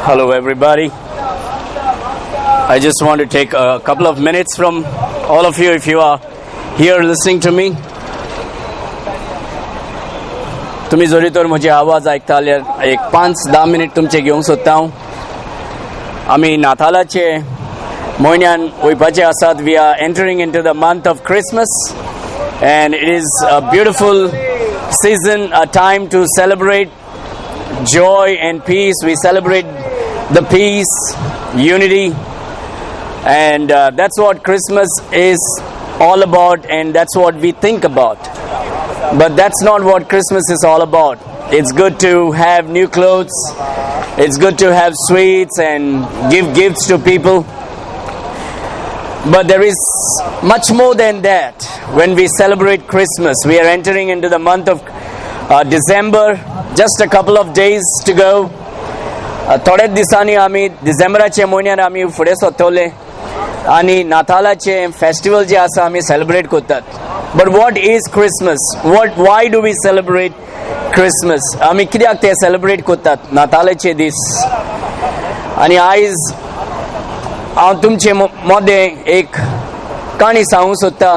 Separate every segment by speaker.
Speaker 1: Hello, everybody. I just want to take a couple of minutes from all of you if you are here listening to me. तुम्ही जरी तर म्हजी आवाज आयकता जाल्यार एक 5-10 minute तुमचे घेवंक सोदता हांव. आमी नातालाचे म्हयन्यान वयपाचे आसात. We are entering into the month of Christmas, and it is a beautiful season, a time to celebrate joy and peace. We celebrate the peace, unity, and that's what Christmas is all about, and that's what we think about. But that's not what Christmas is all about. It's good to have new clothes, it's good to have sweets and give gifts to people, but there is much more than that. When we celebrate Christmas, we are entering into the month of December. Just a couple of days to go. थोड्याच दिसांनी आमी डिसेंबराचे म्हयन्यान आमी फुडें सरतले आनी नातालाचे festival जे आसा आमी celebrate करतात. But what is Christmas? Why do we celebrate Christmas? आमी कित्याक ते सेलिब्रेट करतात नातालाचे दीस? आनी आयज हांव तुमचे मदें एक काणी सांगूंक सोदतां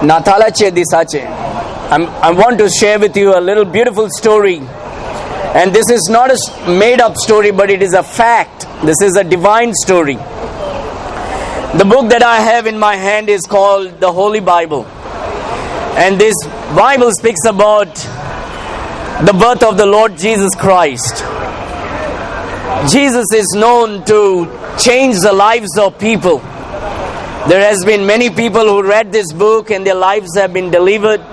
Speaker 1: नातालाचे दिसाचे. I want to share with you a little beautiful story, and this is not a made up story, but it is a fact. This is a divine story. The book that I have in my hand is called the Holy Bible, and this Bible speaks about the birth of the Lord Jesus Christ. Jesus is known to change the lives of people. There has been many people who read this book and their lives have been delivered.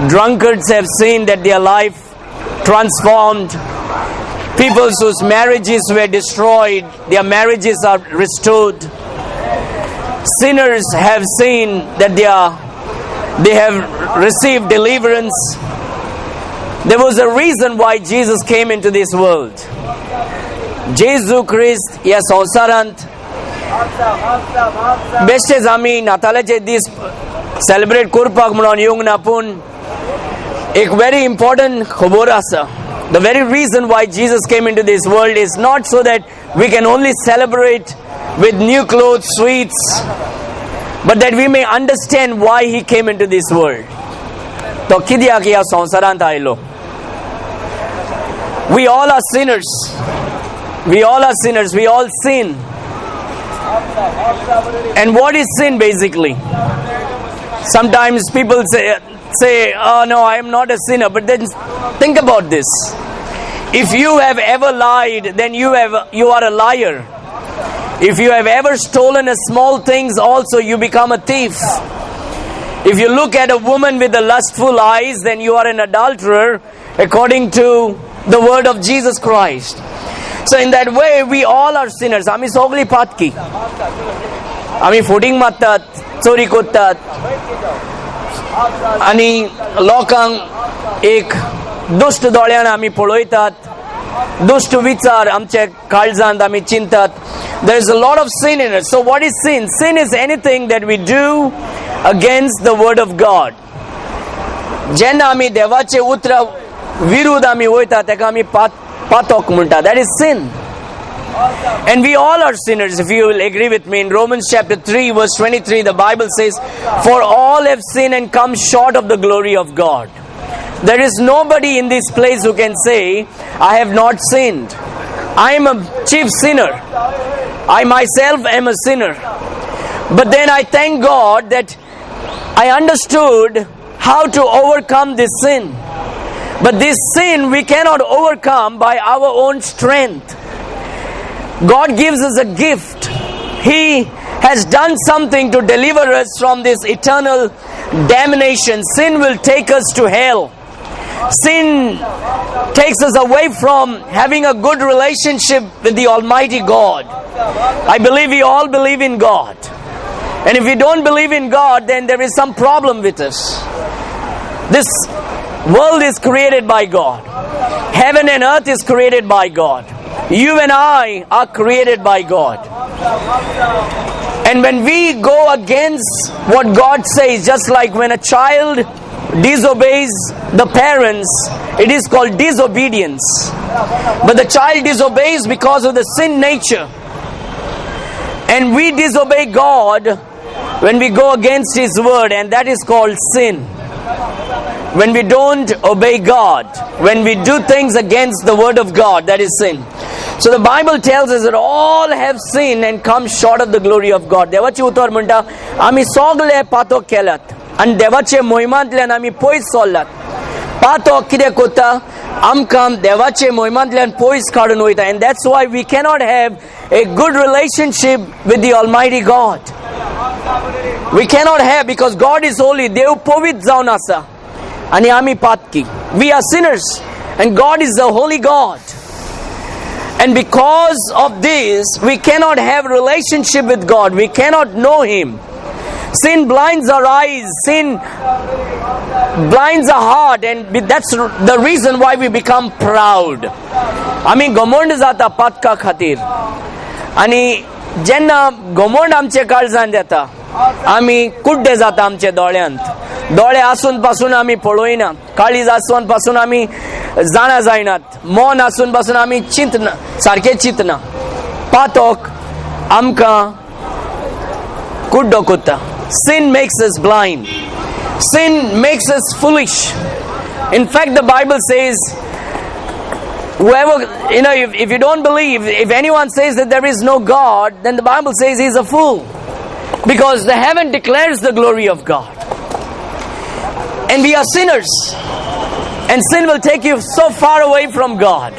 Speaker 1: Drunkards have seen that their life transformed. People whose marriages were destroyed, their marriages are restored. Sinners have seen that they have received deliverance. There was a reason why Jesus came into this world. Jesus Christ ह्या संवसारांत बेश्टेच आमी नातालाचे दीस celebrate करपाक म्हणून येवंक ना, पूण एक very important खबर आसा. The very reason why Jesus came into this world is not so that we can only celebrate with new clothes, sweets, but that we may understand why he came into this world. तो कित्याक ह्या संवसारांत आयलो? We all are sinners. We all are sinners. We all sin. And what is sin basically? Sometimes people say, oh no, I am not a sinner. But then think about this. If you have ever lied, then you are a liar. If you have ever stolen a small things, also you become a thief. If you look at a woman with the lustful eyes, then you are an adulterer according to the word of Jesus Christ. So in that way, we all are sinners. आमी सगळी पातकी. आमी फुटींग मारतात, चोरी करतात, आनी लोकांक एक दुष्ट दोळ्यान आमी पळयतात, दुष्ट विचार आमचे काळजांत आमी चिंतात. There is a lot of sin in it. So what is sin? Sin is anything that we do against the word of God. जेन्ना आमी देवाचे उतरा विरुद्ध आमी वयता तेका आमी पातक म्हणटा. That is sin. And we all are sinners, if you will agree with me. In Romans chapter 3 verse 23, the Bible says, for all have sinned and come short of the glory of God. There is nobody in this place who can say, I have not sinned. I am a chief sinner. I myself am a sinner. But then I thank God that I understood how to overcome this sin. But this sin we cannot overcome by our own strength. God gives us a gift. He has done something to deliver us from this eternal damnation. Sin will take us to hell. Sin takes us away from having a good relationship with the Almighty God. I believe we all believe in God. And if we don't believe in God, then there is some problem with us. This world is created by God. Heaven and earth is created by God. You and I are created by God. And when we go against what God says, just like when a child disobeys the parents, it is called disobedience. But the child disobeys because of the sin nature. And we disobey God when we go against His word, and that is called sin. When we don't obey God, when we do things against the word of God, that is sin. So the Bible tells us that all have sinned and come short of the glory of God. देवाची उतर म्हणटा आम्ही सगळे पातक केल्यात आणि देवाचे मोहिमांतल्यान आम्ही पयस सरलात. पातक कितें करता? आमकां देवाचे मोहिमांतल्यान पयस काडून वयता. And that's why we cannot have a good relationship with the Almighty God. We cannot have, because God is holy. देव पवित्र जावन आसा आणि आम्ही पातकी. We are sinners and God is the holy God. And because of this, we cannot have relationship with God. We cannot know Him. Sin blinds our eyes. Sin blinds our heart, and that's the reason why we become proud. आम्ही घमंड जाता पातका खातीर. आणि जेन्ना घमंड आमचे काळजांत येता, आम्ही कुड्डे जाता आमच्या दोळ्यांत. दोळे आसून पासून आम्ही पळयना. काळीज आसून पासून आम्ही जाणा जायनात. मौन आसून पासून आम्ही चिंतना, सारखे चिंतना. पातक आमकां कुड्डो करता. Sin makes us blind. Sin makes us foolish. In fact, the Bible says, whoever, if you don't believe, if anyone says that there is no God, then the Bible says he's a fool. Because the heaven declares the glory of God. And we are sinners. And sin will take you so far away from God.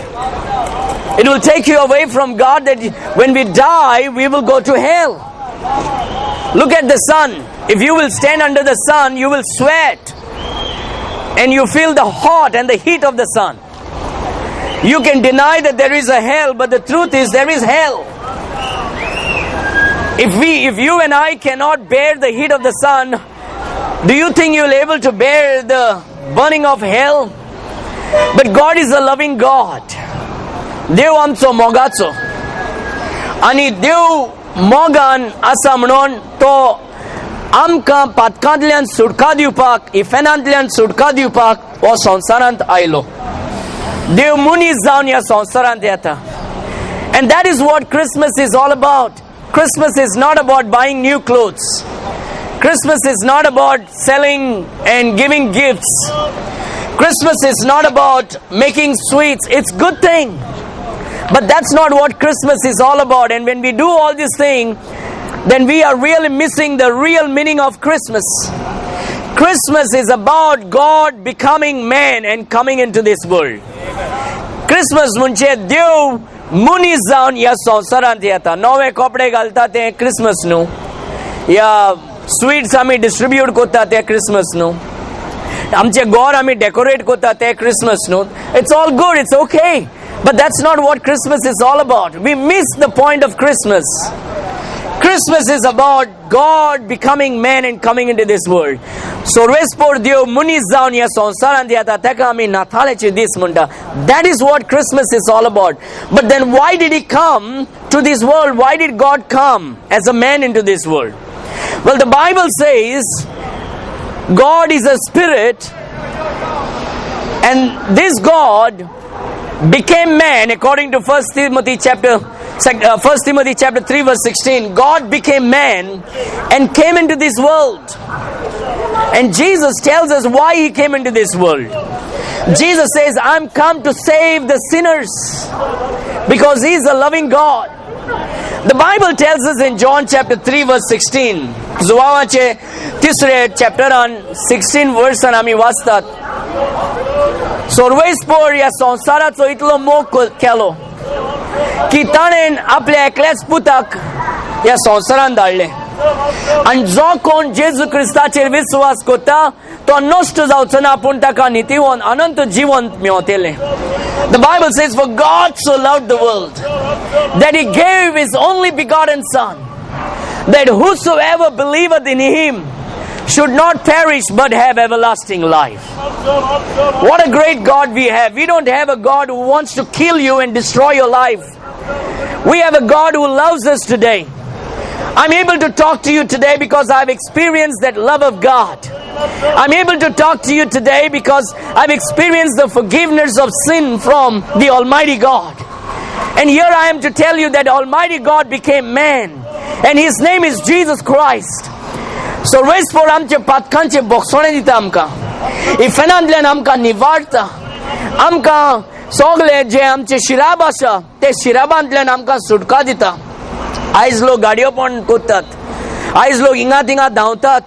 Speaker 1: It will take you away from God that when we die, we will go to hell. Look at the sun. If you will stand under the sun, you will sweat. And you feel the hot and the heat of the sun. You can deny that there is a hell, but the truth is there is hell. If you and I cannot bear the heat of the sun, do you think you will be able to bear the burning of hell? But God is a loving God. देव आमचो मोगाचो. आणि देव मोगान आसा म्हणून तो आमकां पातकांतल्यान सुटका दिवपाक, इफेनांतल्यान सुटका दिवपाक हो संवसारांत आयलो. देव मनीस जावन ह्या संवसारांत येता. And that is what Christmas is all about. Christmas is not about buying new clothes. Christmas is not about selling and giving gifts. Christmas is not about making sweets. It's a good thing. But that's not what Christmas is all about. And when we do all these things, then we are really missing the real meaning of Christmas. Christmas is about God becoming man and coming into this world. Christmas म्हणजे देव मनीस जावन ह्या संवसारांत येता. नवे कपडे घालता ते क्रिसमस न्हू. या स्वीट्स आमी डिस्ट्रीब्यूट करता ते क्रिसमस न्हू. आमचे घर आमी डेकोरेट करता ते क्रिसमस न्हू. It's all good, it's okay. But that's not what Christmas is all about. We miss the point of Christmas. Christmas is about God becoming man and coming into this world. Sorvespor Dev munis जावन ह्या संवसारांत येता तेका आमी नाताळेचे दीस म्हणटा. That is what Christmas is all about. But then why did He come to this world? Why did God come as a man into this world? Well, the Bible says God is a spirit, and this God became man according to 1 Timothy chapter 3 verse 16. God became man and came into this world. And Jesus tells us why He came into this world. Jesus says, I'm come to save the sinners, because He is a loving God. The Bible tells us in John chapter 3 verse 16. Zoavache tisre chapteran 16 versan आम्ही वाचतात. सोर्वेस्पोर या संवसाराचो इतलो मोग केलो की ताणेन आपल्या एकल्याच पुताक ह्या संवसारांत धाडले. आनी जो कोण जेजू क्रिस्ताचेर विश्वास करता तो नश्ट जावचो ना, पूण ताका नितीवन अनंत जीवन मेळटलें. The Bible says, for God so loved the world that He gave His only begotten Son, that whosoever believeth in Him should not perish but have everlasting life. What a great God we have. We don't have a God who wants to kill you and destroy your life. We have a God who loves us today. I'm able to talk to you today because I've experienced that love of God. I'm able to talk to you today because I've experienced the forgiveness of sin from the Almighty God. And here I am to tell you that Almighty God became man, and His name is Jesus Christ. So Resfor amche patkanche boksone dita amka. Ifenandlen amka nivarta. Amka sogle je amche shirab asha te shirabantlen amka सुटका दिता. आयज लोक गाडयो पण कोत्तात. आयज लोक हिंगा थिंगा धांवतात.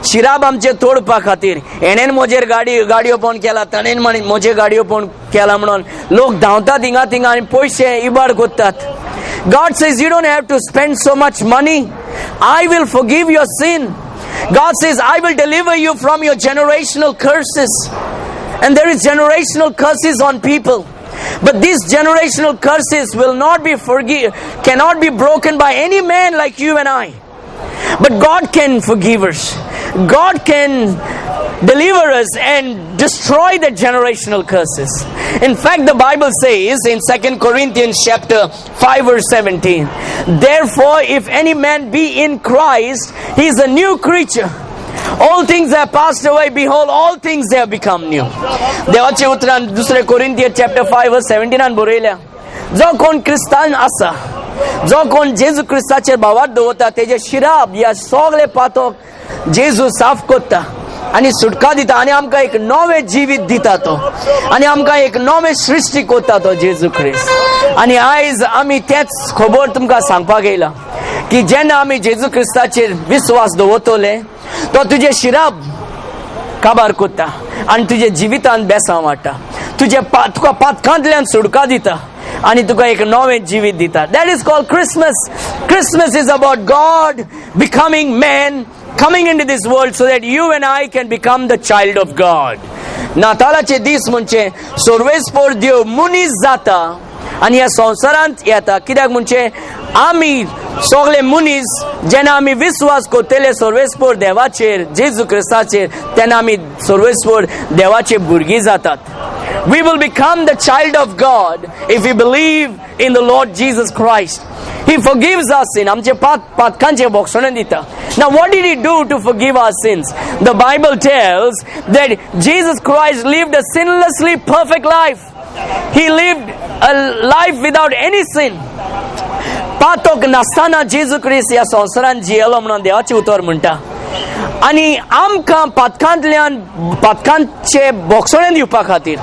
Speaker 1: शिराब आमचे तोडपा खातीर. एणेन मोजेर गाडयो पण केला, ताणेन मोजे गाडयो पण केला म्हणून लोक धांवतात हिंगा थिंगा आनी पयशे इबाड कोत्तात. God says you don't have to spend so much money. I will forgive your sin. God says I will deliver you from your generational curses. And there is generational curses on people. But these generational curses will not be cannot be broken by any man like you and I. But God can forgive us. God can deliver us and destroy the generational curses. In fact, the Bible says in 2 Corinthians chapter 5 verse 17, therefore if any man be in Christ, he is a new creature. All things have passed away, behold, all things have become new. देवाचे उतरान 2 Corinthians chapter 5 verse 17 बरयल्या, जो कोण क्रिस्तान आसा, जो कोण जेजू क्रिस्ताचेर भावार दवरता, तेजे शिराब या सगळे पातक जेजू साफ कोत्ता आनी सुटका दिता आनी आमकां एक नवें जिवीत दिता तो आनी आमकां एक नवें सृश्टी कोत्ता तो जेजू ख्रिस्त. आनी आयज आमी तेच खबर तुमकां सांगपाक येयला की जेन्ना आमी जेजू क्रिस्ताचेर विश्वास दवरतले तो तुजे शिराब काबार कोत्ता आनी तुजे जिवितांत बेसांव हाडटा. तुका पातकांतल्यान सुटका दिता आणि तुका एक नवें जिवीत दिता. That is called Christmas. Christmas is about God becoming man, coming into this world so that you and I can become the child of God. नाताळाचे दीस म्हणजे सर्वेस्पर देव मनीस जाता आणि ह्या संवसारांत येता. कित्याक म्हणजे आमी सगळे मनीस जेन्ना आमी विश्वास करतले सर्वेस्पर देवाचेर, जेजू क्रिस्ताचेर, तेन्ना आमी सर्वेस्पर देवाचे भुरगीं जातात. We will become the child of God if we believe in the Lord Jesus Christ. He forgives our sin. आमचे पातकांचे बोक्षणे दिता. Now what did He do to forgive our sins? The Bible tells that Jesus Christ lived a sinlessly perfect life. He lived a life without any sin. पातक नासतना जेजू ख्रिस्त ह्या संवसारांत जियेलो म्हणून देवाचें उतर म्हणटा. आनी आमकां पातकांचे बोक्षणे दिवपा खातीर,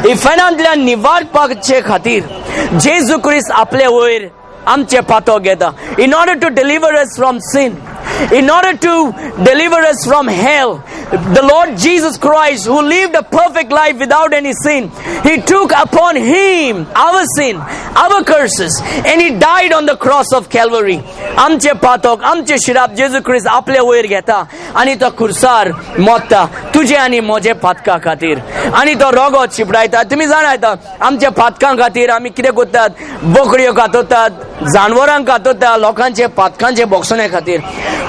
Speaker 1: इफेनांतल्यान निवारपाचे खातीर जेजू ख्रिस्त आपले वयर आमचे पातक घेता. In order to deliver us from sin, in order to deliver us from hell, the Lord Jesus Christ, who lived a perfect life without any sin, He took upon Him our sin, our curses, and He died on the cross of Calvary. आमचे पातक, आमचे शिराब जेजू ख्रिस्त आपले वयर घेता आनी तो खुर्सार मोत्ता तुजे आनी म्हजे पातकां खातीर आनी तो रगत शिपडायता. तुमी जाणायता आमच्या पातकां खातीर आमी कितें करतात? बोकड्यो कातोतात, जानवरांक कातोतात लोकांचे पातकांचे बोक्षणे खातीर.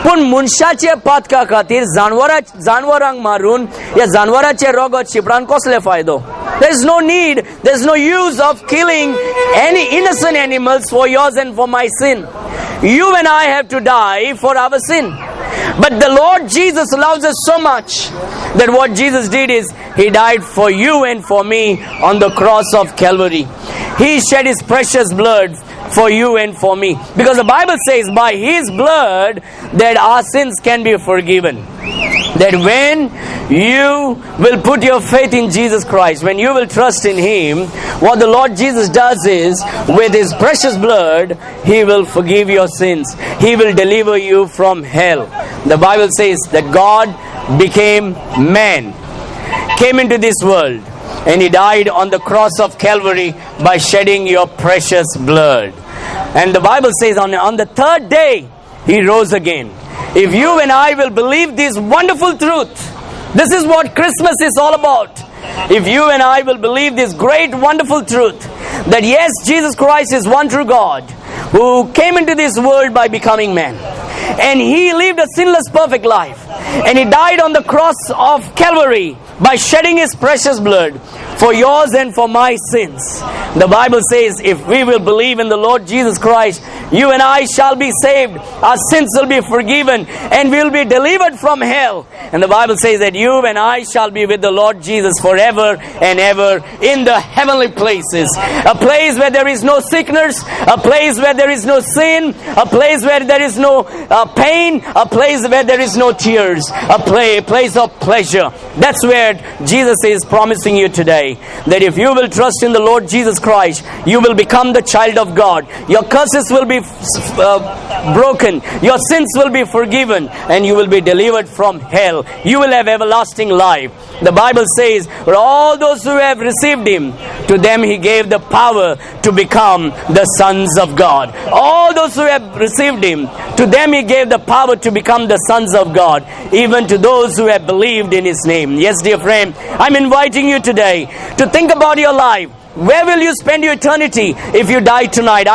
Speaker 1: पूण मनशाचे पातकां खातीर जानवरांक मारून या जानवरांचे रगत शिपडान कसले फायदो? There is no need, there is no use of killing any innocent animals for yours and for my sin. You and I have to die for our sin. But the Lord Jesus loves us so much that what Jesus did is He died for you and for me on the cross of Calvary. He shed His precious blood for you and for me. Because the Bible says by His blood that our sins can be forgiven. That when you will put your faith in Jesus Christ, when you will trust in Him, what the Lord Jesus does is, with His precious blood, He will forgive your sins. He will deliver you from hell. The Bible says that God became man, came into this world, and He died on the cross of Calvary by shedding your precious blood. And the Bible says on the third day, He rose again. If you and I will believe this wonderful truth, this is what Christmas is all about. If you and I will believe this great wonderful truth, that yes, Jesus Christ is one true God, who came into this world by becoming man, and He lived a sinless perfect life, and He died on the cross of Calvary by shedding His precious blood for yours and for my sins. The Bible says if we will believe in the Lord Jesus Christ, you and I shall be saved, our sins will be forgiven, and we will be delivered from hell. And the Bible says that you and I shall be with the Lord Jesus forever and ever in the heavenly places. A place where there is no sickness, a place where there is no sin, a place where there is no pain, a place where there is no tears, a place of pleasure. That's where Jesus is promising you today, that if you will trust in the Lord Jesus Christ, you will become the child of God. Your curses will be broken, your sins will be forgiven, and you will be delivered from hell. You will have everlasting life. The Bible says, for all those who have received Him, to them He gave the power to become the sons of God. All those who have received Him, to them He gave the power to become the sons of God, even to those who have believed in His name. Yes, dear friend, I'm inviting you today to think about your life. Where will you spend your eternity if you die tonight?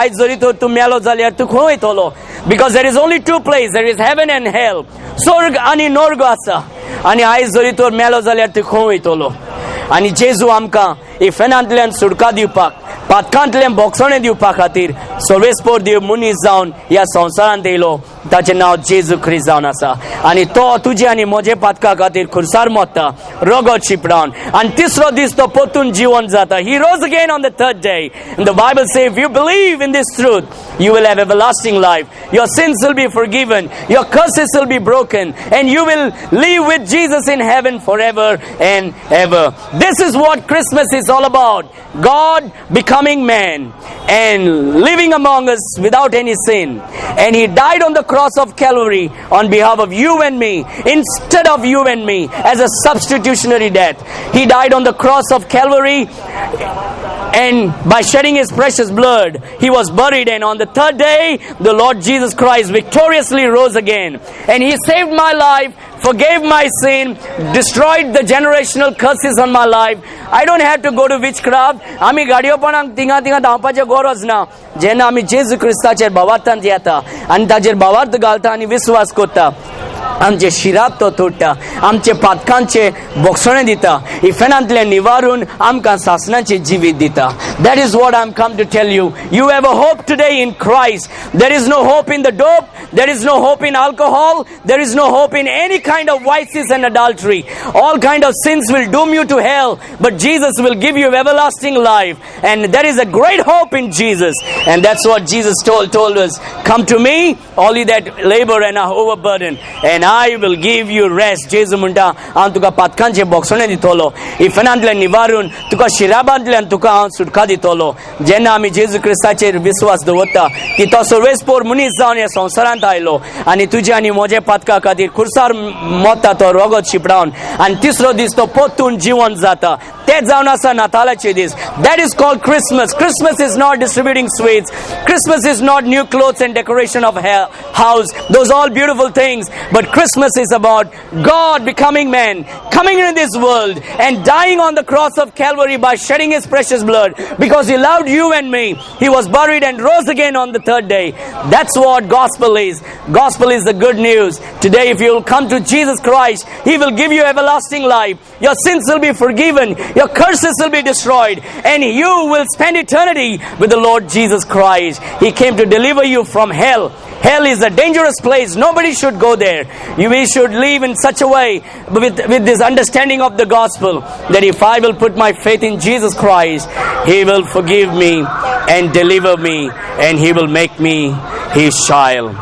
Speaker 1: Because there is only two places. There is heaven and hell. Sorg ani norgasa. Ani aizoritor melo zaliar tukhoitolo. Ani Jesu amka ifenantlen surka diupak. Patkantlen boksone diupak khatir. Solvespor diu muni zaun ya संसारान देलो ताचे नाव जेजू Christ जावन आसा आनी तो तुजे आनी मोजे पातका खातीर खुर्सार मोत्ता रगत शिपडावन आनी तिसरो दीस तो परतून जीवन जाता. He rose again on the third day. And the Bible says if you believe in this truth, you will have everlasting life. Your sins will be forgiven, your curses will be broken, and you will live with Jesus in heaven forever and ever. This is what Christmas is all about. God becoming man and living among us without any sin. And He died on the cross of Calvary on behalf of you and me, instead of you and me, as a substitutionary death. He died on the cross of Calvary, and by shedding His precious blood, He was buried, and on the third day, the Lord Jesus Christ victoriously rose again. And He saved my life, forgave my sin, destroyed the generational curses on my life. I don't have to go to witchcraft. आमी गाडयो पण तिंगा धांवपाचे गरज ना. जेन्ना आमी जेजू क्रिस्ताचेर भावार्थांत येता आनी ताचेर भावार्थ घालता आनी विश्वास करता, आमचे शिराब तो तोडटा, आमचे पातकांचे बोगसणे दिता, इफेनांतले निवारून आमकां सासणाचे जिवीत दिता. That is what I'm come to tell you. You have a hope today in Christ. There is no hope in the dope. There is no hope in alcohol. There is no hope in any kind of vices and adultery. All kind of sins will doom you to hell, but Jesus will give you everlasting life. And there is a great hope in Jesus. And that's what Jesus told us. Come to me, all you that labor and are overburdened, and I will give you rest. Jesu म्हणटा हांव तुका पातकांचे बोगसणे दितलो, इफेनांतल्यान निवारून तुका शिराबांतल्यान तुका हांव सुटका दितलो. जेन्ना आमी जेजू क्रिस्ताचेर विश्वास दवरता की तो सर्वेस्पोर मनीस जावन ह्या संवसारांत आयलो आनी तुजे आनी म्हजे पातका खातीर खुर्सार मोता तो रगत शिपडावन आनी तिसरो दीस तो परतून जीवन जाता. तें जावन आसा नातालाचे दीस. That is called Christmas. Christmas is not distributing sweets. Christmas is not new clothes and decoration of house. Those are all beautiful things. But Christmas is about God becoming man, coming into this world and dying on the cross of Calvary by shedding His precious blood because He loved you and me. He was buried and rose again on the third day. That's what gospel is. Gospel is the good news. Today, if you will come to Jesus Christ, He will give you everlasting life. Your sins will be forgiven. Your curses will be destroyed. And you will spend eternity with the Lord Jesus Christ. He came to deliver you from hell. Hell is a dangerous place. Nobody should go there. We should live in such a way with this understanding of the gospel that if I will put my faith in Jesus Christ, He will forgive me and deliver me, and He will make me His child.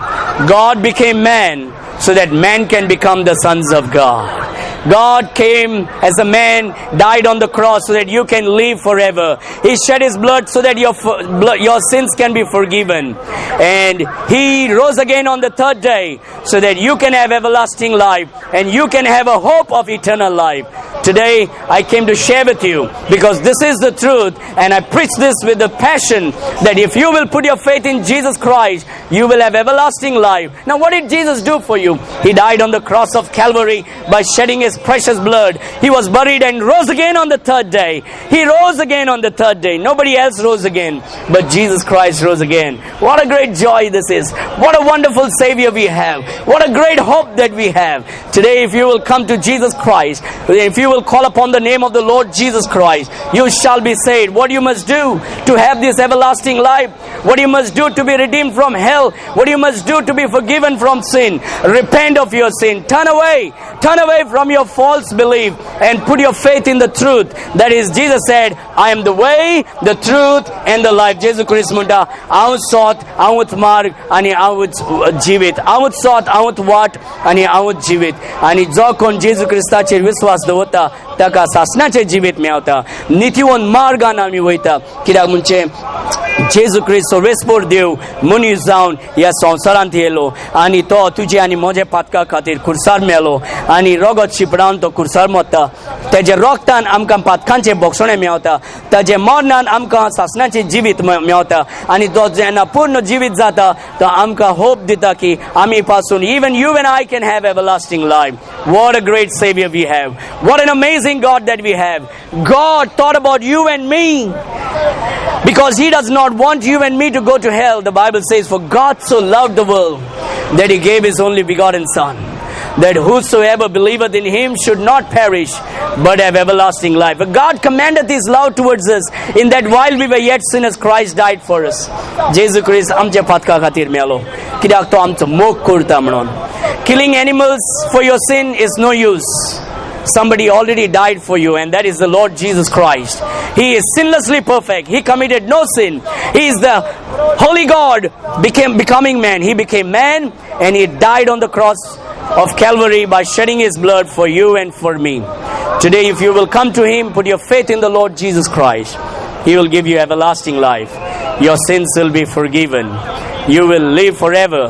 Speaker 1: God became man so that man can become the sons of God. God came as a man, died on the cross so that you can live forever. He shed His blood so that your sins can be forgiven. And He rose again on the third day so that you can have everlasting life and you can have a hope of eternal life. Today, I came to share with you because this is the truth, and I preach this with the passion that if you will put your faith in Jesus Christ, you will have everlasting life. Now, what did Jesus do for you? He died on the cross of Calvary by shedding His precious blood. He was buried and rose again on the third day. He rose again on the third day. Nobody else rose again, but Jesus Christ rose again. What a great joy this is. What a wonderful Savior we have. What a great hope that we have. Today, if you will come to Jesus Christ, if you will call upon the name of the Lord Jesus Christ, you shall be saved. What you must do to have this everlasting life, what you must do to be redeemed from hell, what you must do to be forgiven from sin, repent of your sin, turn away from your false belief and put your faith in the truth. That is, Jesus said, I am the way, the truth and the life. Jesus Christ म्हणता, हांव सोत, हांवूच मार्ग आणि हांवूच जीवित. हांवूच सोत, हांवूच वाट आणि हांवूच जीवित. आणि जो कोण जेजू क्रिस्ताचेर विश्वास दवरता ताका सासणाचें जीवित मेळटा. नितीवन मार्गान आमी वयता. कित्याक म्हणजे जेजू क्रिस्त सर्वेस्पोर देव मनीस जावन ह्या संवसारांत येयलो आनी तो तुजे आनी म्हजे पातका खातीर खुर्सार मेलो आनी रगत शिपडावन तो खुर्सार मरता. तेजे रोगतान आमकां पातकांचें बोगसणें मेळटा. ताजे मरणान आमकां सासणाचें जिवीत मेळटा आनी तो जेन्ना पूर्ण जिवीत जाता तो आमकां होप दिता की आमी पासून even you and I can have everlasting life. What a great Savior we have. What an amazing God that we have. God thought about you and me because He does not want you and me to go to hell. The Bible says, for God so loved the world that He gave His only begotten Son, that whosoever believeth in Him should not perish but have everlasting life. But God commanded His love towards us in that while we were yet sinners, Christ died for us. Jesus Christ आमच्या पातका खातीर मेलो कित्याक तो आमचो मोग करता म्हणून. Killing animals for your sin is no use. Somebody already died for you, and that is the Lord Jesus Christ. He is sinlessly perfect. He committed no sin. He is the Holy God becoming man. He became man and He died on the cross of Calvary by shedding His blood for you and for me. Today, if you will come to Him, put your faith in the Lord Jesus Christ, He will give you everlasting life. Your sins will be forgiven. You will live forever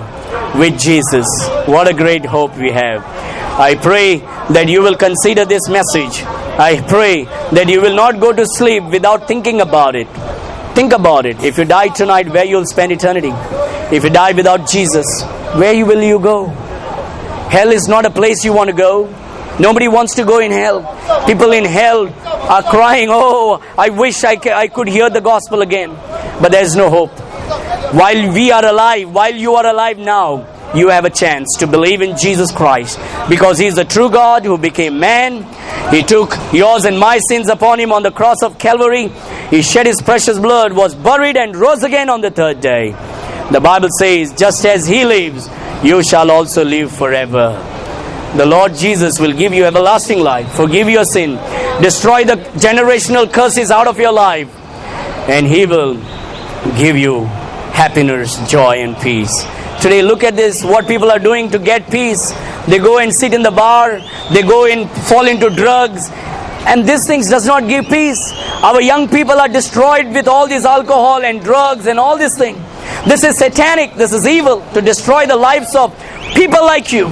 Speaker 1: with Jesus. What a great hope we have. I pray that you will consider this message. I pray that you will not go to sleep without thinking about it. Think about it. If you die tonight, where you will spend eternity? If you die without Jesus, where will you go? Hell is not a place you want to go. Nobody wants to go in hell. People in hell are crying, oh, I wish I could hear the gospel again. But there is no hope. While we are alive, while you are alive now, you have a chance to believe in Jesus Christ, because He is the true God who became man. He took yours and my sins upon Him on the cross of Calvary. He shed His precious blood, was buried and rose again on the third day. The Bible says, just as He lives, you shall also live forever. The Lord Jesus will give you everlasting life, forgive your sin, destroy the generational curses out of your life, and He will give you happiness, joy and peace. Today, look at this, what people are doing to get peace. They go and sit in the bar, they go and fall into drugs, and these things does not give peace. Our young people are destroyed with all this alcohol and drugs and all these things. This is satanic, this is evil, to destroy the lives of people like you.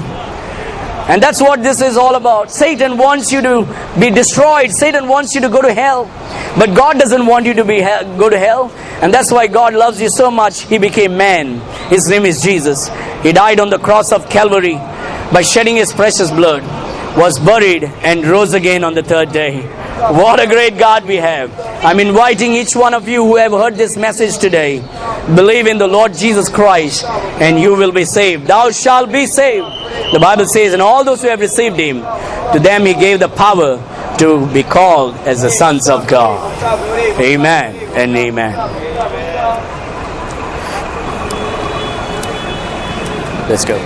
Speaker 1: And that's what this is all about. Satan wants you to be destroyed. Satan wants you to go to hell. But God doesn't want you to go to hell. And that's why God loves you so much. He became man. His name is Jesus. He died on the cross of Calvary by shedding His precious blood, was buried and rose again on the third day. What a great God we have. I'm inviting each one of you who have heard this message today, believe in the Lord Jesus Christ and you will be saved. Thou shalt be saved. The Bible says, and all those who have received Him, to them He gave the power to be called as the sons of God. Amen and amen. Let's go.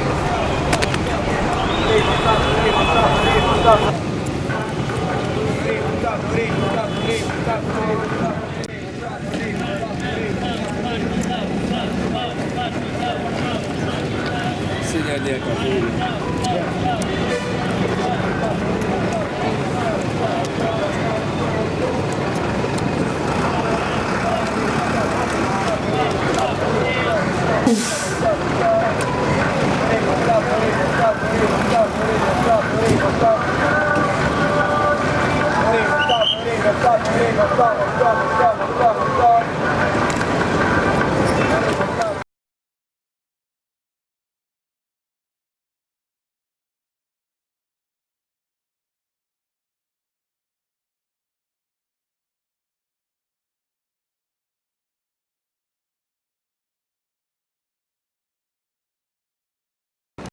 Speaker 2: Sini ada kat sini.